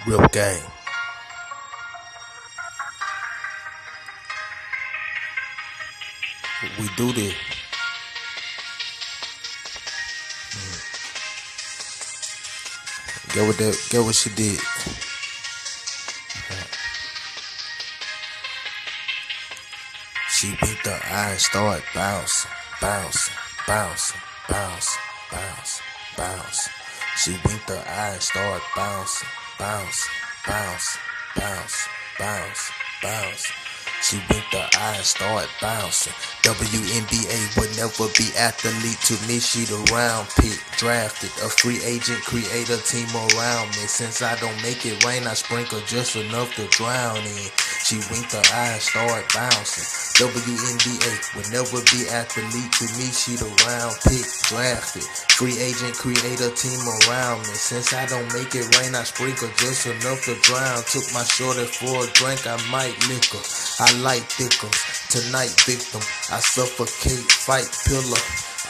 Real game. We do this. Get what she did. She winked her eye and started bouncing, bouncing, bouncing, bouncing, bouncing, bouncing. She winked her eye and started bouncing, bouncing, bouncing, bouncing, bouncing, bouncing. She winked her eye and started bouncing. WNBA would never be athlete to me. She the round pick, drafted, a free agent, create a team around me. Since I don't make it rain, I sprinkle just enough to drown in. She winked her eye and started bouncing. WNBA would never be athlete to me. She the round pick, drafted, free agent, create a team around me. Since I don't make it rain, I sprinkle just enough to drown. Took my shorty for a drink, I might lick her. I like victims, tonight victim. I suffocate, fight pillar.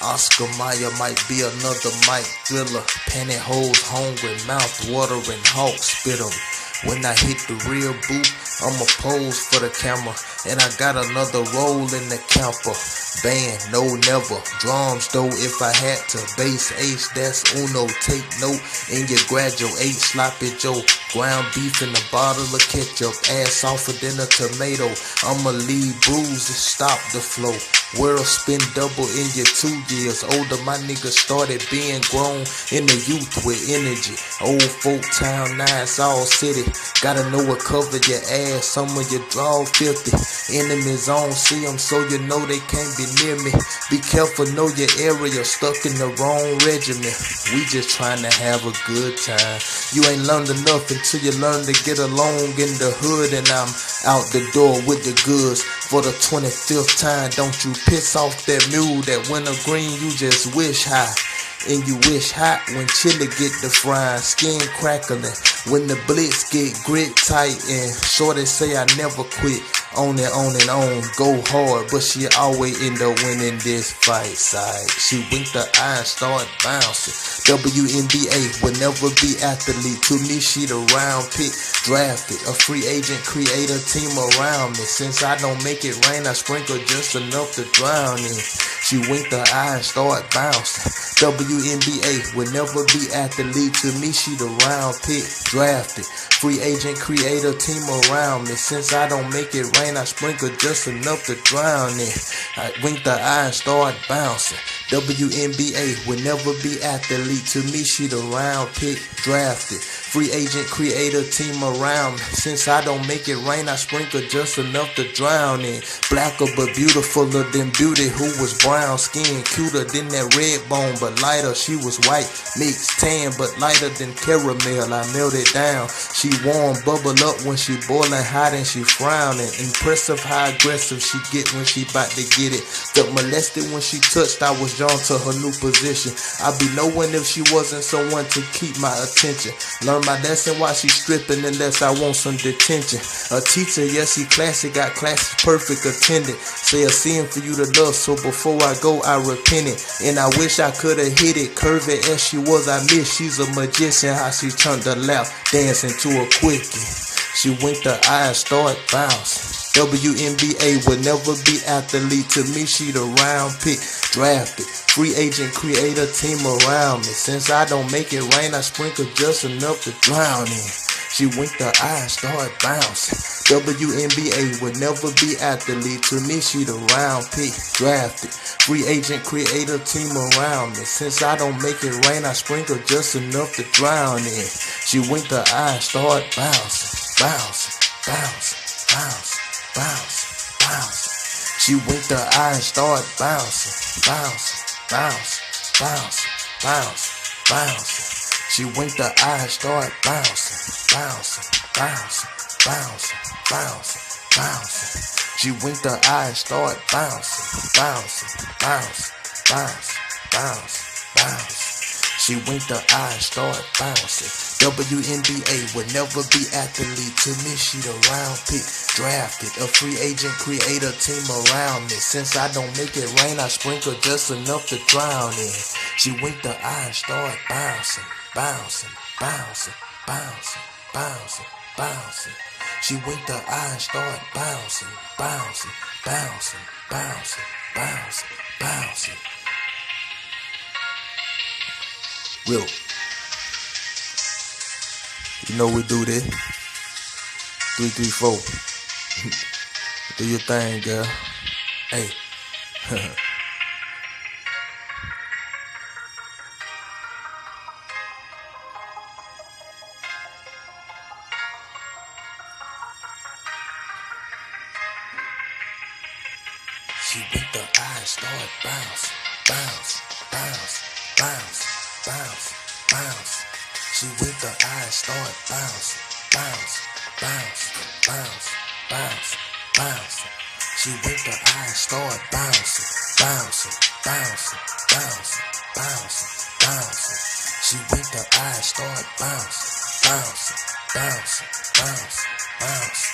Oscar Mayer might be another Mike Thriller. Pantyhose hungry, mouth watering, hawk spit 'em. When I hit the real boot, I'ma pose for the camera. And I got another roll in the camper. Band, no never. Drums though if I had to. Bass H, that's uno. Take note in your graduate. Sloppy Joe. Ground beef in a bottle of ketchup. Ass softer than a tomato. I'ma leave bruises, stop the flow. World spin double in your 2 years older. My niggas started being grown in the youth with energy. Old folk town, nice all city. Gotta know what cover your ass. Some of your draw 50. Enemies on, see them so you know they can't be near me. Be careful, know your area. Stuck in the wrong regiment. We just trying to have a good time. You ain't learned enough until you learn to get along in the hood. And I'm out the door with the goods for the 25th time. Don't you piss off that mule that winter green, you just wish high. And you wish hot when chili get the frying, skin crackling. When the blitz get grit tight and shorty say I never quit. On and on, go hard, but she always end up winning this fight side. She winked her eye and started bouncing. WNBA will never be athlete. To me, she the round pick, drafted, a free agent, create a team around me. Since I don't make it rain, I sprinkle just enough to drown in. She winked her eye and started bouncing. WNBA will never be athlete. To me, she the round pick, drafted, free agent, create a team around me. Since I don't make it rain, I sprinkle just enough to drown in. I winked her eye and started bouncing. WNBA will never be athlete. To me, she the round pick, drafted, free agent, create a team around me. Since I don't make it rain, I sprinkle just enough to drown in. Blacker but beautifuler than beauty, who was brown skin, cuter than that red bone, but lighter. She was white, mixed tan, but lighter than caramel. I melted down. She warm, bubble up when she boiling hot and she frowning. Impressive how aggressive she get when she bout to get it. Felt molested when she touched, I was drawn to her new position. I'd be knowing if she wasn't someone to keep my attention. Learn my lesson while she stripping unless I want some detention. A teacher, yes, she classy, got classes perfect attendant. Say a sin for you to love, so before I go, I repent it. And I wish I could've hit it, curvy as she was, I miss. She's a magician, how she turned her lap, dancing to a quickie. She winked her eye and started bouncing. WNBA will never be athlete. To me, she the round pick, drafted, free agent, create a team around me. Since I don't make it rain, I sprinkle just enough to drown in. She winked her eye and started bouncing. WNBA will never be athlete. To me, she the round pick, drafted, free agent, create a team around me. Since I don't make it rain, I sprinkle just enough to drown in. She winked her eye and started bouncing, bouncing, bouncing, bouncing, bouncing, bouncing. She winked her eye and started bouncing, bouncing, bouncing, bouncing, bouncing, bouncing. She winked her eye and started bouncing, bouncing, bouncing, bouncing, bouncing, bouncing. She winked her eye and started bouncing, bouncing, bouncing, bouncing, bouncing, bouncing. She winked her eye and started bouncing. WNBA will never be athlete. To me, she the round pick, drafted, a free agent, create a team around me. Since I don't make it rain, I sprinkle just enough to drown in. She winked her eye and started bouncing, bouncing, bouncing, bouncing, bouncing, bouncing. She winked her eye and started bouncing, bouncing, bouncing, bouncing, bouncing, bouncing. Real. You know we do this. 334. Do your thing, girl. Hey. She winked her eyes, started bouncing, bounce, bounce, bounce, bounce, bounce. She winked her eyes, started bouncing, bounce, bounce, bounce, bounce, bounce. She winked her eyes, started bouncing, bouncing, bouncing, bouncing, bouncing, bouncing. She winked her eyes, started bouncing, bouncing, bouncing, bouncing, bouncing.